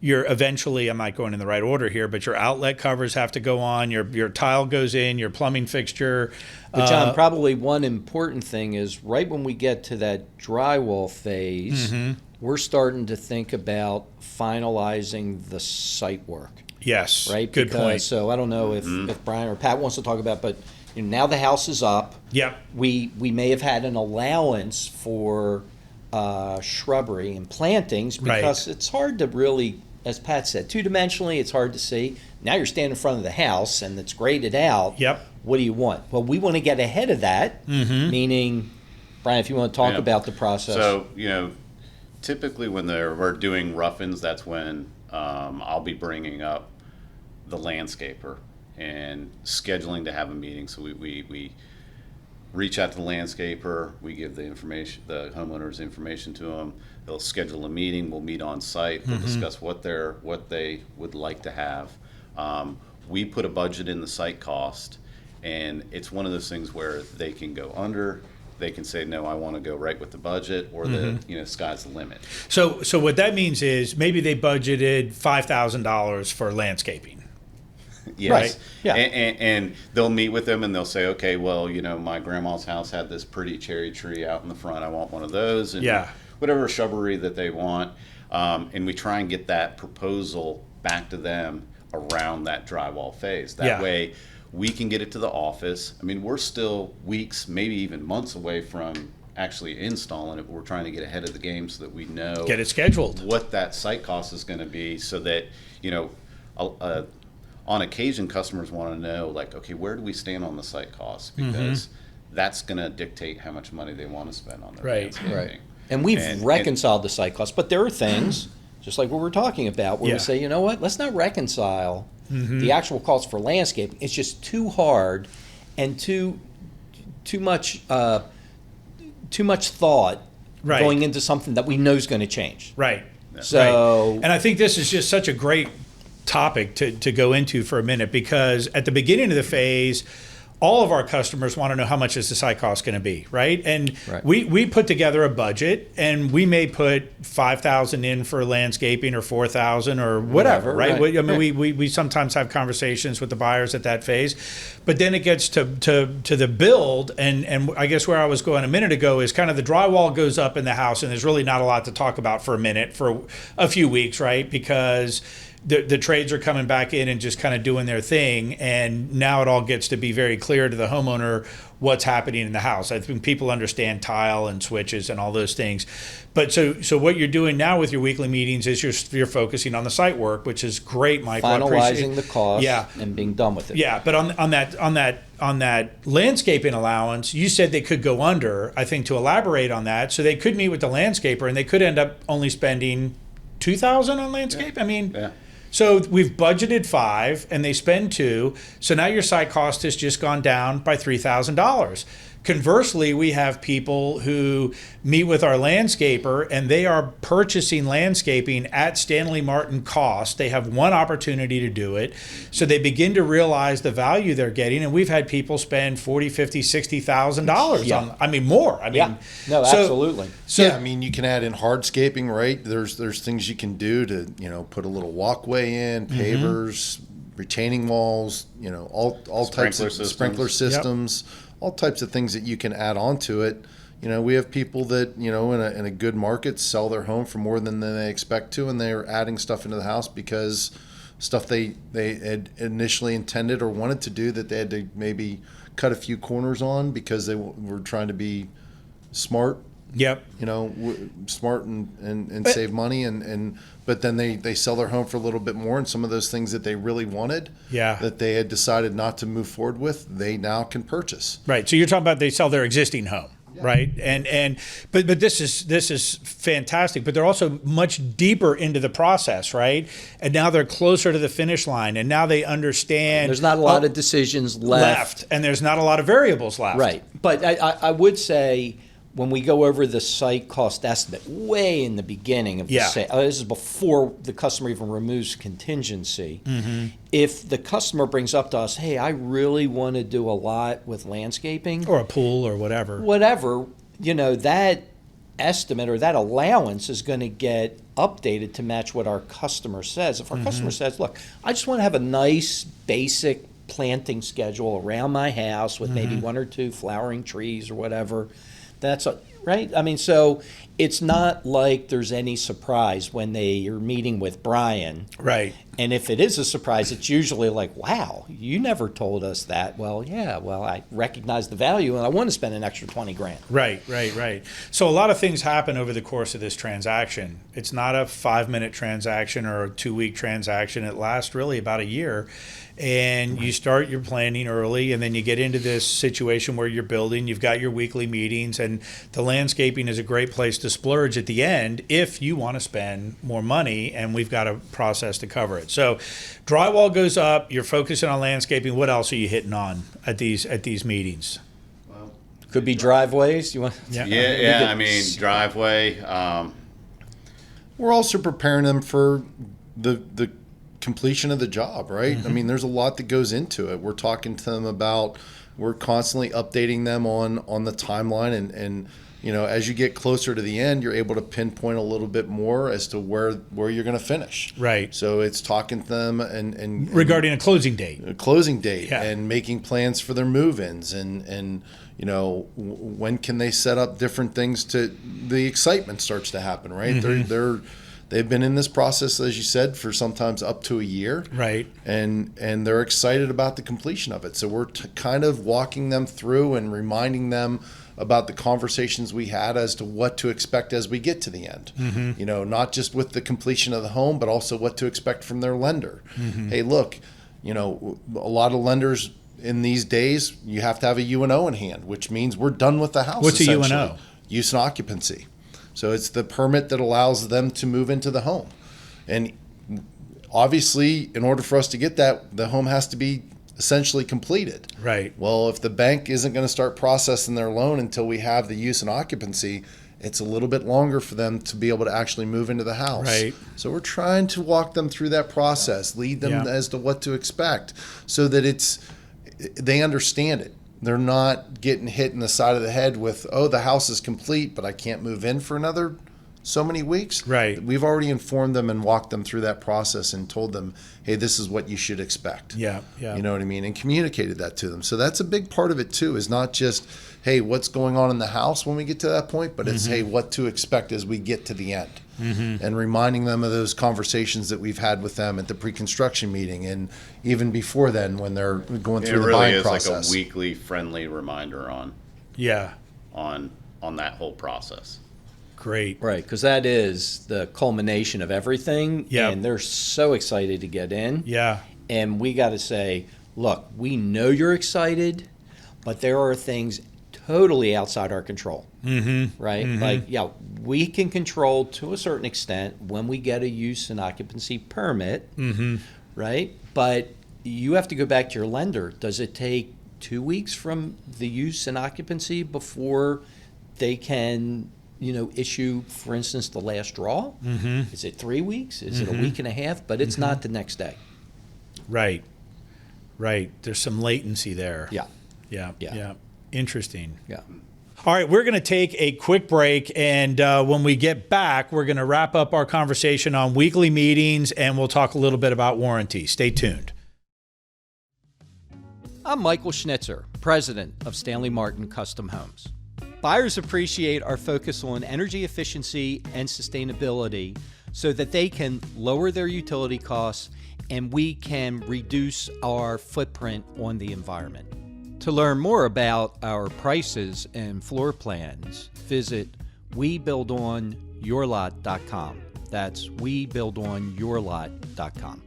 eventually, I'm not going in the right order here, but your outlet covers have to go on. Your tile goes in. Your plumbing fixture. But John, probably one important thing is right when we get to that drywall phase, we're starting to think about finalizing the site work. Yes. Right. Good point. So I don't know if Brian or Pat wants to talk about, but now the house is up. Yep. We may have had an allowance for shrubbery and plantings because it's hard to really, as Pat said, two-dimensionally it's hard to see. Now you're standing in front of the house and it's graded out. Yep. What do you want? Well, we want to get ahead of that, meaning, Brian, if you want to talk about the process. So, typically when we're doing rough-ins, that's when I'll be bringing up the landscaper and scheduling to have a meeting. So we reach out to the landscaper, we give the homeowners information to them. They'll schedule a meeting. We'll meet on site. We'll discuss what they would like to have. We put a budget in the site cost, And it's one of those things where they can go under, they can say, no, I want to go right with the budget, or the sky's the limit. So what that means is maybe they budgeted $5,000 for landscaping. Yes. Right. Yeah. And they'll meet with them and they'll say, okay, well, my grandma's house had this pretty cherry tree out in the front. I want one of those. And whatever shrubbery that they want. And we try and get that proposal back to them around that drywall phase. That way we can get it to the office. I mean, we're still weeks, maybe even months away from actually installing it, but we're trying to get ahead of the game so that we know, get it scheduled, what that site cost is going to be, so that on occasion customers want to know, like, okay, where do we stand on the site costs, because that's going to dictate how much money they want to spend on their landscaping. Right. And we've reconciled the site costs, but there are things just like what we're talking about where we say, you know what, let's not reconcile the actual cost for landscaping. It's just too hard and too much thought going into something that we know is going to change. Right. So, and I think this is just such a great topic to go into for a minute, because at the beginning of the phase, all of our customers want to know how much is the site cost going to be, right? And we put together a budget, and we may put $5,000 in for landscaping, or $4,000, or whatever, right? I mean, we sometimes have conversations with the buyers at that phase, but then it gets to the build, and I guess where I was going a minute ago is kind of the drywall goes up in the house, and there's really not a lot to talk about for a few weeks, right? Because the trades are coming back in and just kind of doing their thing, and now it all gets to be very clear to the homeowner what's happening in the house. I think people understand tile and switches and all those things, but so what you're doing now with your weekly meetings is you're focusing on the site work, which is great, Michael. Finalizing the cost, and being done with it. Yeah, but on that landscaping allowance, you said they could go under. I think to elaborate on that, so they could meet with the landscaper and they could end up only spending $2,000 on landscape. I mean. Yeah. So we've budgeted $5,000 and they spend $2,000. So now your site cost has just gone down by $3,000. Conversely, we have people who meet with our landscaper and they are purchasing landscaping at Stanley Martin cost. They have one opportunity to do it. So they begin to realize the value they're getting. And we've had people spend $40,000, $50,000, $60,000 on, I mean, more. I mean, no, absolutely. So I mean, you can add in hardscaping, right? There's things you can do to, put a little walkway in, pavers, retaining walls, all types of sprinkler systems. All types of things that you can add on to it. We have people that, in a good market sell their home for more than they expect to, and they're adding stuff into the house because stuff they had initially intended or wanted to do that they had to maybe cut a few corners on because they were trying to be smart. Yep. Smart and save money, but then they sell their home for a little bit more, and some of those things that they really wanted, that they had decided not to move forward with, they now can purchase. Right. So you're talking about they sell their existing home, right? But this is fantastic. But they're also much deeper into the process, right? And now they're closer to the finish line, and now they understand. There's not a lot of decisions left, and there's not a lot of variables left. Right. But I would say, when we go over the site cost estimate way in the beginning of the sale, this is before the customer even removes contingency. If the customer brings up to us, hey, I really want to do a lot with landscaping. Or a pool or whatever. That estimate or that allowance is going to get updated to match what our customer says. If our customer says, look, I just want to have a nice basic planting schedule around my house with maybe one or two flowering trees or whatever, that's right. I mean, so it's not like there's any surprise when they are meeting with Brian. Right. And if it is a surprise, it's usually like, wow, you never told us that. Well, I recognize the value and I want to spend an extra $20,000. Right. So a lot of things happen over the course of this transaction. It's not a 5-minute transaction or a 2-week transaction. It lasts really about a year. And you start your planning early, and then you get into this situation where you're building, you've got your weekly meetings, and the landscaping is a great place to splurge at the end if you want to spend more money, and we've got a process to cover it. So drywall goes up, you're focusing on landscaping. What else are you hitting on at these meetings? Well, could be driveways. You want? Yeah. I mean, driveway. We're also preparing them for the completion of the job, right? I mean, there's a lot that goes into it. We're talking to them about, we're constantly updating them on the timeline, and you know, as you get closer to the end, you're able to pinpoint a little bit more as to where you're going to finish. Right. So it's talking to them and Regarding a closing date. Yeah. And making plans for their move-ins and you know, when can they set up different things to the excitement starts to happen, right? They've been in this process, as you said, for sometimes up to a year. Right. And they're excited about the completion of it. So we're kind of walking them through and reminding them about the conversations we had as to what to expect as we get to the end. You know, not just with the completion of the home, but also what to expect from their lender. Hey, look, you know, a lot of lenders in these days, you have to have a UNO in hand, which means we're done with the house. What's a UNO? Use and occupancy. So it's the permit that allows them to move into the home. And obviously, in order for us to get that, the home has to be essentially completed. Right. Well, if the bank isn't going to start processing their loan until we have the use and occupancy, it's a little bit longer for them to be able to actually move into the house. Right. So we're trying to walk them through that process, lead them as to what to expect, so that they understand it. They're not getting hit in the side of the head with, oh, the house is complete, but I can't move in for another so many weeks. Right. We've already informed them and walked them through that process and told them, hey, this is what you should expect. Yeah. You know what I mean? And communicated that to them. So that's a big part of it too, is not just, hey, what's going on in the house when we get to that point, but it's, hey, what to expect as we get to the end. And reminding them of those conversations that we've had with them at the pre-construction meeting and even before then when they're going through the buying process. It really is like a weekly friendly reminder on that whole process. Great. Right, because that is the culmination of everything. Yeah. And they're so excited to get in. Yeah. And we got to say, look, we know you're excited, but there are things totally outside our control. Right? Like, yeah, we can control to a certain extent when we get a use and occupancy permit, right? But you have to go back to your lender. Does it take 2 weeks from the use and occupancy before they can, you know, issue, for instance, the last draw? Is it 3 weeks? Is it a week and a half? But it's not the next day. Right. There's some latency there. Yeah. Yeah. Interesting. Yeah. All right, we're going to take a quick break, and when we get back, we're going to wrap up our conversation on weekly meetings, and we'll talk a little bit about warranty. Stay tuned. I'm Michael Schnitzer, president of Stanley Martin Custom Homes. Buyers appreciate our focus on energy efficiency and sustainability so that they can lower their utility costs and we can reduce our footprint on the environment. To learn more about our prices and floor plans, visit webuildonyourlot.com. That's webuildonyourlot.com.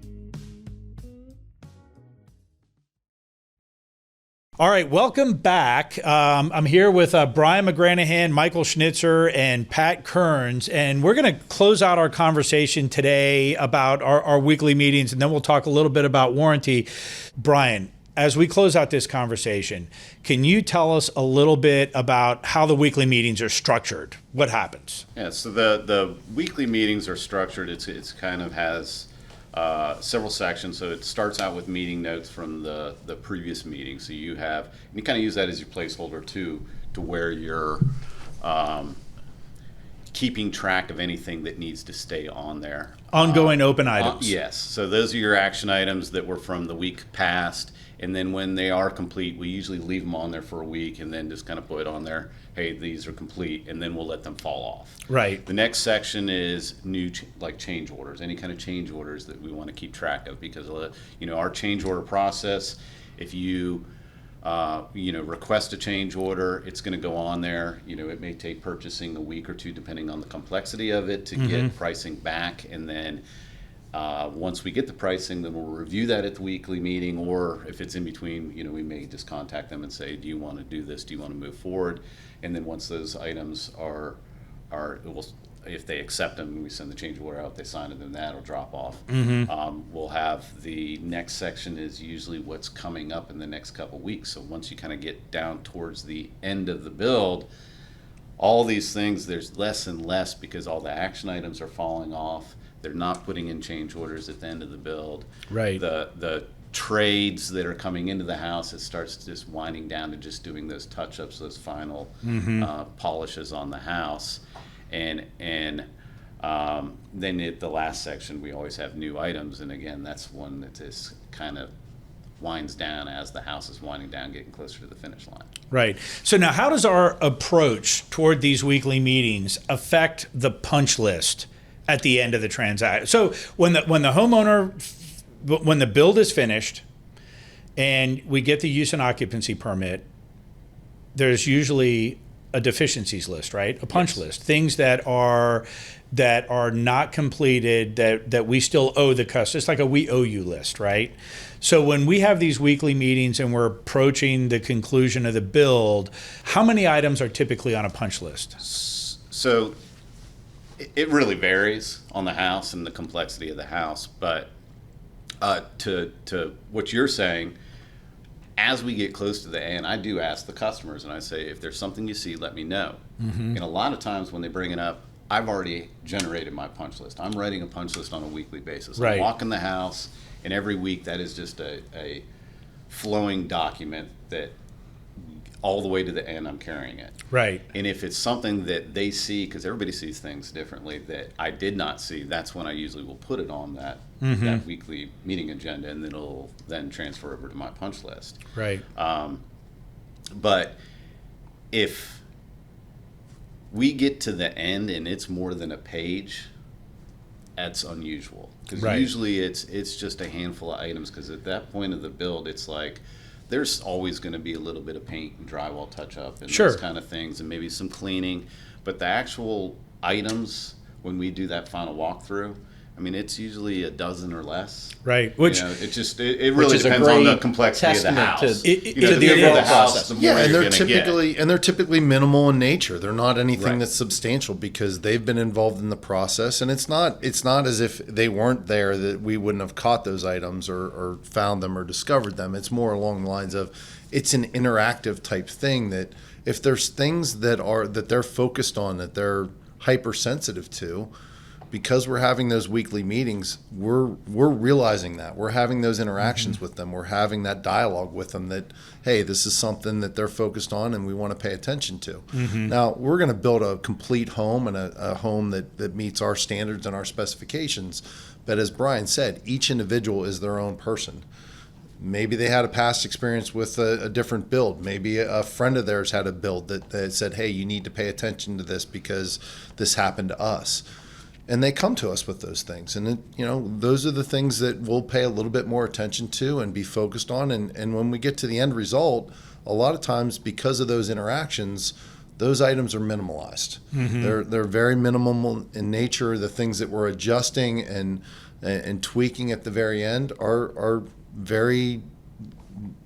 All right, welcome back. I'm here with Brian McGranahan, Michael Schnitzer, and Pat Kearns, and we're going to close out our conversation today about our weekly meetings, and then we'll talk a little bit about warranty. Brian, as we close out this conversation, can you tell us a little bit about how the weekly meetings are structured? What happens? Yeah, so the weekly meetings are structured. It's kind of has several sections. So it starts out with meeting notes from the previous meeting. So you kind of use that as your placeholder to where you're keeping track of anything that needs to stay on there. Ongoing open items. Yes. So those are your action items that were from the week past. And then when they are complete, we usually leave them on there for a week and then just kind of put on there, hey, these are complete, and then we'll let them fall off. Right. The next section is new, like change orders, any kind of change orders that we want to keep track of, because our change order process, if you request a change order, it's going to go on there. It may take purchasing a week or two, depending on the complexity of it, to get pricing back, and then once we get the pricing, then we'll review that at the weekly meeting, or if it's in between, we may just contact them and say, do you want to do this? Do you want to move forward? And then once those items if they accept them, we send the change order out, they sign it, then that'll drop off. We'll have the next section is usually what's coming up in the next couple weeks. So once you kind of get down towards the end of the build, all these things, there's less and less because all the action items are falling off. They're not putting in change orders at the end of the build. Right. The trades that are coming into the house, it starts just winding down to just doing those touch-ups, those final polishes on the house. And then at the last section, we always have new items. And again, that's one that just kind of winds down as the house is winding down, getting closer to the finish line. Right. So now how does our approach toward these weekly meetings affect the punch list at the end of the transaction? So when the homeowner, when the build is finished and we get the use and occupancy permit, there's usually a deficiencies list, right? A punch list, things that are not completed that we still owe the customer. It's like a we owe you list, right? So when we have these weekly meetings and we're approaching the conclusion of the build, how many items are typically on a punch list? So it really varies on the house and the complexity of the house, but to what you're saying, as we get close to the end, I do ask the customers, and I say, if there's something you see, let me know. And a lot of times when they bring it up, I've already generated my punch list. I'm writing a punch list on a weekly basis. Right. I'm walking the house, and every week that is just a flowing document that all the way to the end I'm carrying it. Right. And if it's something that they see, because everybody sees things differently, that I did not see, that's when I usually will put it on that weekly meeting agenda, and then it'll then transfer over to my punch list. Right. But if we get to the end and it's more than a page, that's unusual. Because Right. usually it's just a handful of items, because at that point of the build, it's like, there's always going to be a little bit of paint and drywall touch-up and Sure. those kind of things, and maybe some cleaning. But the actual items, when we do that final walkthrough, I mean, it's usually a dozen or less. Right. Which You know, it really is a depends on the great complexity of the testament house. to- You know, to the the bigger the overall house, process. the more Yeah, and you're they're going to get. typically minimal in nature. They're not anything Right. that's substantial because they've been involved in the process, and it's not as if they weren't there that we wouldn't have caught those items or found them or discovered them. It's more along the lines of it's an interactive type thing that if there's things that they're focused on, that they're hypersensitive to, because we're having those weekly meetings, we're realizing that we're having those interactions with them. We're having that dialogue with them that, hey, this is something that they're focused on and we want to pay attention to. Now, we're going to build a complete home and a home that meets our standards and our specifications. But as Brian said, each individual is their own person. Maybe they had a past experience with a different build. Maybe a friend of theirs had a build that said, hey, you need to pay attention to this because this happened to us. And they come to us with those things. And, those are the things that we'll pay a little bit more attention to and be focused on. And when we get to the end result, a lot of times because of those interactions, those items are minimalized. They're very minimal in nature. The things that we're adjusting and tweaking at the very end are very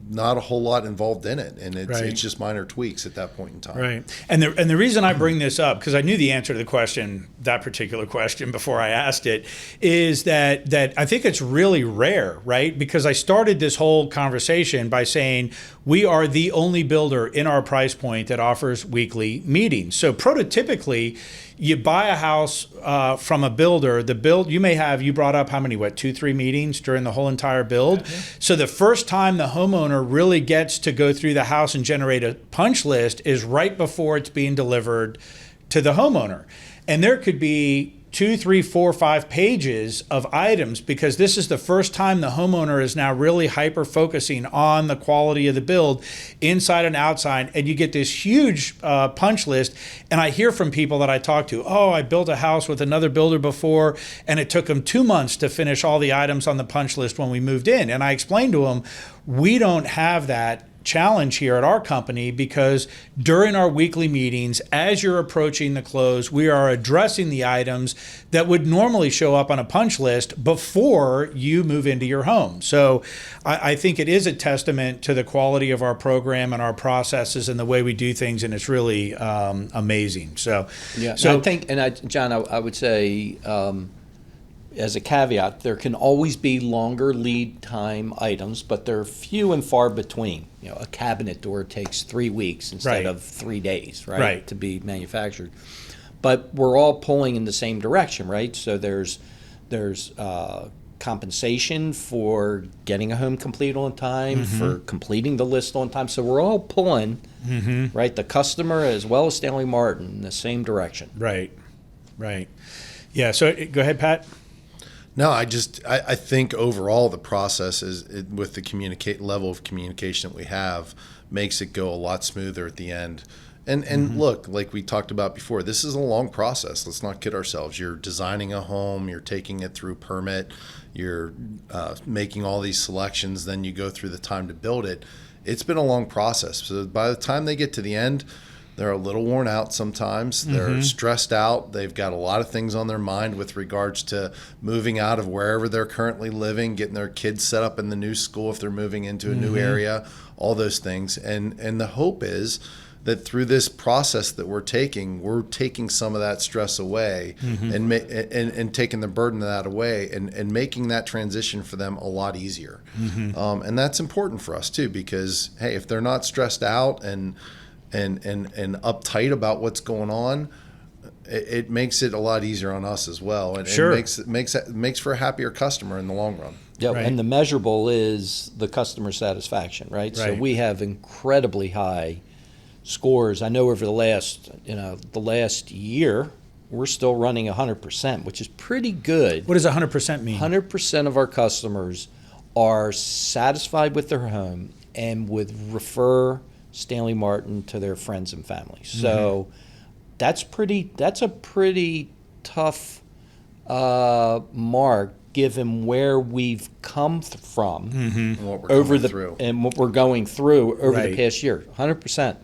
not a whole lot involved in it, and it's just minor tweaks at that point in time. Right. And the reason I bring this up, because I knew the answer to the question, that particular question, before I asked it, is that I think it's really rare, right? Because I started this whole conversation by saying we are the only builder in our price point that offers weekly meetings. So prototypically, you buy a house from a builder. You brought up how many, 2-3 meetings during the whole entire build. Yeah. So the first time the homeowner really gets to go through the house and generate a punch list is right before it's being delivered to the homeowner. And there could be 2, 3, 4, 5 pages of items, because this is the first time the homeowner is now really hyper focusing on the quality of the build inside and outside, and you get this huge punch list. And I hear from people that I talk to, I built a house with another builder before and it took them 2 months to finish all the items on the punch list when we moved in. And I explained to them, we don't have that challenge here at our company, because during our weekly meetings, as you're approaching the close, we are addressing the items that would normally show up on a punch list before you move into your home. So I think it is a testament to the quality of our program and our processes and the way we do things, and it's really amazing. So yeah, so I think, John, I would say, as a caveat, there can always be longer lead time items, but they're few and far between. A cabinet door takes 3 weeks instead of 3 days, to be manufactured. But we're all pulling in the same direction, right? So there's There's compensation for getting a home complete on time, for completing the list on time. So we're all pulling, right, the customer as well as Stanley Martin in the same direction. Right. Yeah. So go ahead, Pat. No, I think overall the process with the level of communication that we have makes it go a lot smoother at the end. And look, like we talked about before, this is a long process. Let's not kid ourselves. You're designing a home, you're taking it through permit, you're making all these selections, then you go through the time to build it. It's been a long process. So by the time they get to the end, they're a little worn out sometimes. They're stressed out. They've got a lot of things on their mind with regards to moving out of wherever they're currently living, getting their kids set up in the new school if they're moving into a new area, all those things. And the hope is that through this process that we're taking some of that stress away and taking the burden of that away and making that transition for them a lot easier. And that's important for us too, because hey, if they're not stressed out and uptight about what's going on, it makes it a lot easier on us as well, and it makes for a happier customer in the long run. Yeah, and the measurable is the customer satisfaction, right? So we have incredibly high scores. I know over the last year, we're still running 100%, which is pretty good. What does 100% mean? 100% of our customers are satisfied with their home and would refer Stanley Martin to their friends and family. So that's a pretty tough mark given where we've come from And what we're going through over the past year. 100%.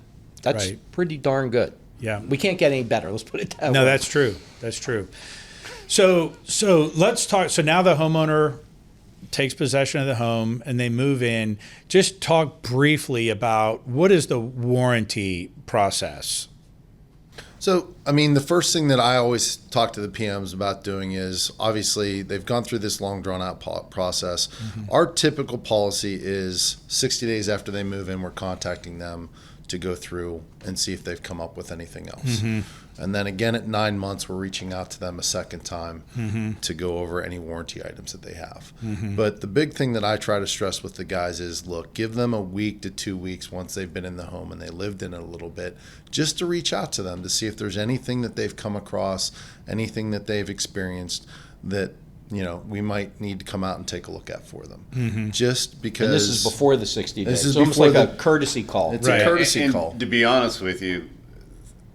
That's pretty darn good. Yeah. We can't get any better. Let's put it that way. No, that's true. That's true. So let's talk. So now the homeowner takes possession of the home and they move in. Just talk briefly about what is the warranty process? So, I mean, the first thing that I always talk to the PMs about doing is obviously they've gone through this long drawn out process. Our typical policy is 60 days after they move in, we're contacting them to go through and see if they've come up with anything else. And then again at 9 months, we're reaching out to them a second time to go over any warranty items that they have. But the big thing that I try to stress with the guys is, look, give them a week to 2 weeks once they've been in the home and they lived in it a little bit, just to reach out to them to see if there's anything that they've come across, anything that they've experienced that we might need to come out and take a look at for them. Just because. And this is before the 60 days. This is it's almost before like a courtesy call. It's a courtesy call. To be honest with you,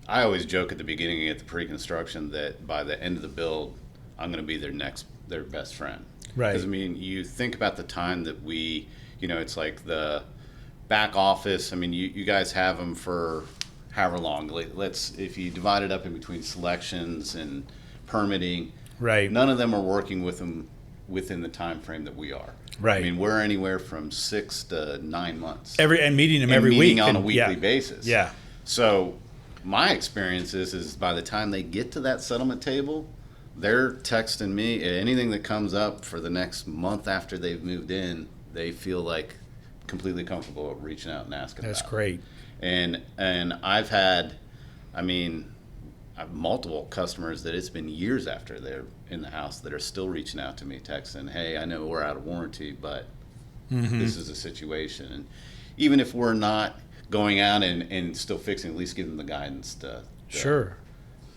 I always joke at the beginning at the pre-construction that by the end of the build, I'm going to be their best friend. Right. Because, I mean, you think about the time that it's like the back office. I mean, you guys have them for however long. If you divide it up in between selections and permitting, right, none of them are working with them within the time frame that we are. Right. I mean, we're anywhere from 6 to 9 months. And meeting them every week on a weekly basis. Yeah. So my experience is by the time they get to that settlement table, they're texting me anything that comes up for the next month after they've moved in. They feel like completely comfortable reaching out and asking. That's about great. And I've had, multiple customers that it's been years after they're in the house that are still reaching out to me, texting, "Hey, I know we're out of warranty, but this is a situation." And even if we're not going out and still fixing, at least give them the guidance to put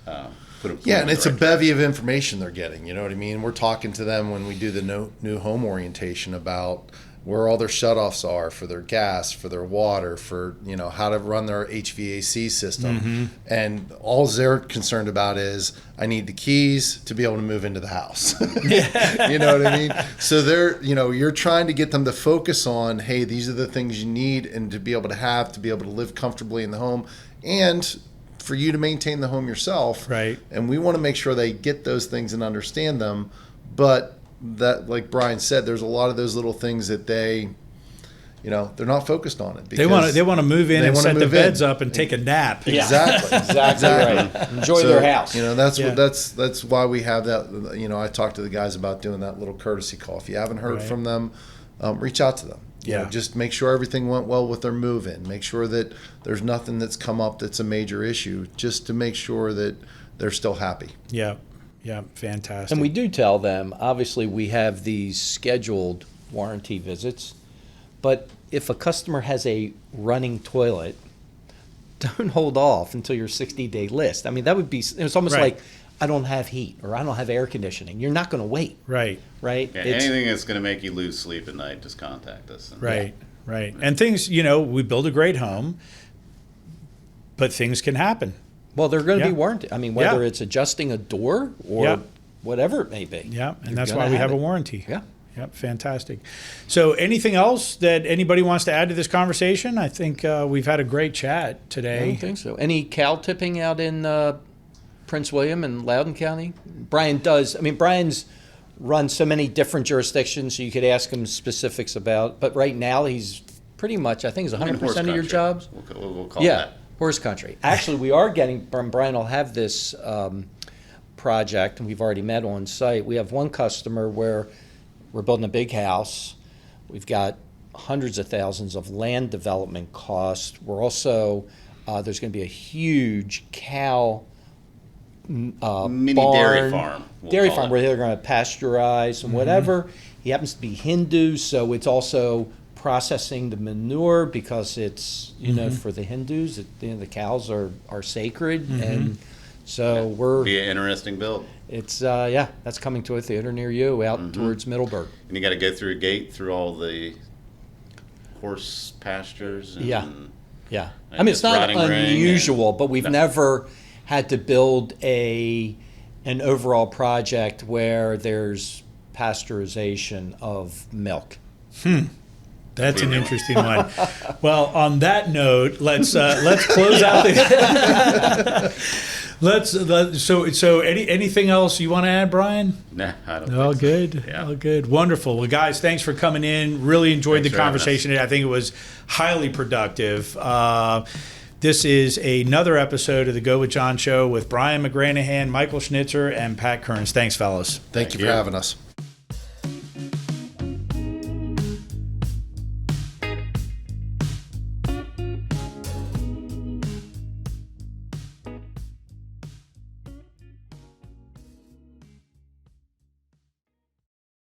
them. And it's a bevy of information they're getting. You know what I mean? We're talking to them when we do the new home orientation about where all their shutoffs are for their gas, for their water, for how to run their HVAC system, and all they're concerned about is I need the keys to be able to move into the house. You know what I mean? So they're you're trying to get them to focus on, hey, these are the things you need and to be able to live comfortably in the home, and for you to maintain the home yourself. Right. And we want to make sure they get those things and understand them, but that, like Brian said, there's a lot of those little things that they're not focused on it. They want to move in and set the beds up and take a nap. Exactly. Exactly right. Enjoy their house. That's why we have that. I talk to the guys about doing that little courtesy call. If you haven't heard from them, reach out to them. Just make sure everything went well with their move-in. Make sure that there's nothing that's come up that's a major issue, just to make sure that they're still happy. Yeah. Yeah, fantastic. And we do tell them, obviously, we have these scheduled warranty visits, but if a customer has a running toilet, don't hold off until your 60-day list. I mean, that would be, it's almost Right. like, I don't have heat or I don't have air conditioning. You're not going to wait, Right, right? Yeah, It's- anything that's going to make you lose sleep at night, just contact us. And- right, right. And things, we build a great home, but things can happen. Well, they're going to Yeah. be warranted. I mean, whether Yeah. it's adjusting a door or Yeah. whatever it may be. Yeah, and You're that's gonna why we have a it. warranty. Yeah. Yep, fantastic. So anything else that anybody wants to add to this conversation? I think we've had a great chat I today. don't think so. Any cow tipping out in Prince William and Loudoun County? Brian does. I mean, Brian's run so many different jurisdictions, so you could ask him specifics about. But right now, he's pretty much, I think, is I mean, 100% of your horse jobs. country. We'll call Yeah, that. horse country. Actually, we are getting, Brian will have this project, and we've already met on site. We have one customer where we're building a big house. We've got hundreds of thousands of land development costs. We're also, there's going to be a huge cow Mini barn, dairy farm. we'll dairy call farm it. where they're going to pasteurize and whatever. He happens to be Hindu, so it's also processing the manure because it's for the Hindus. The cows are sacred, and so we're Be an interesting build. it's that's coming to a theater near you out towards Middleburg. And you got to go through a gate through all the horse pastures. And, Yeah. Yeah, I And mean it's this not rotting ring unusual, and- but we've never had to build an overall project where there's pasteurization of milk. That's an interesting one. Well, on that note, let's close out the. So anything else you want to add, Brian? Nah, I don't All think so. good. Yeah. All good. Wonderful. Well, guys, thanks for coming in. Really enjoyed Thanks the for having conversation. I think it was highly productive. This is another episode of the Go With John show with Brian McGranahan, Michael Schnitzer, and Pat Kearns. Thanks, fellas. Thank you for you. having us.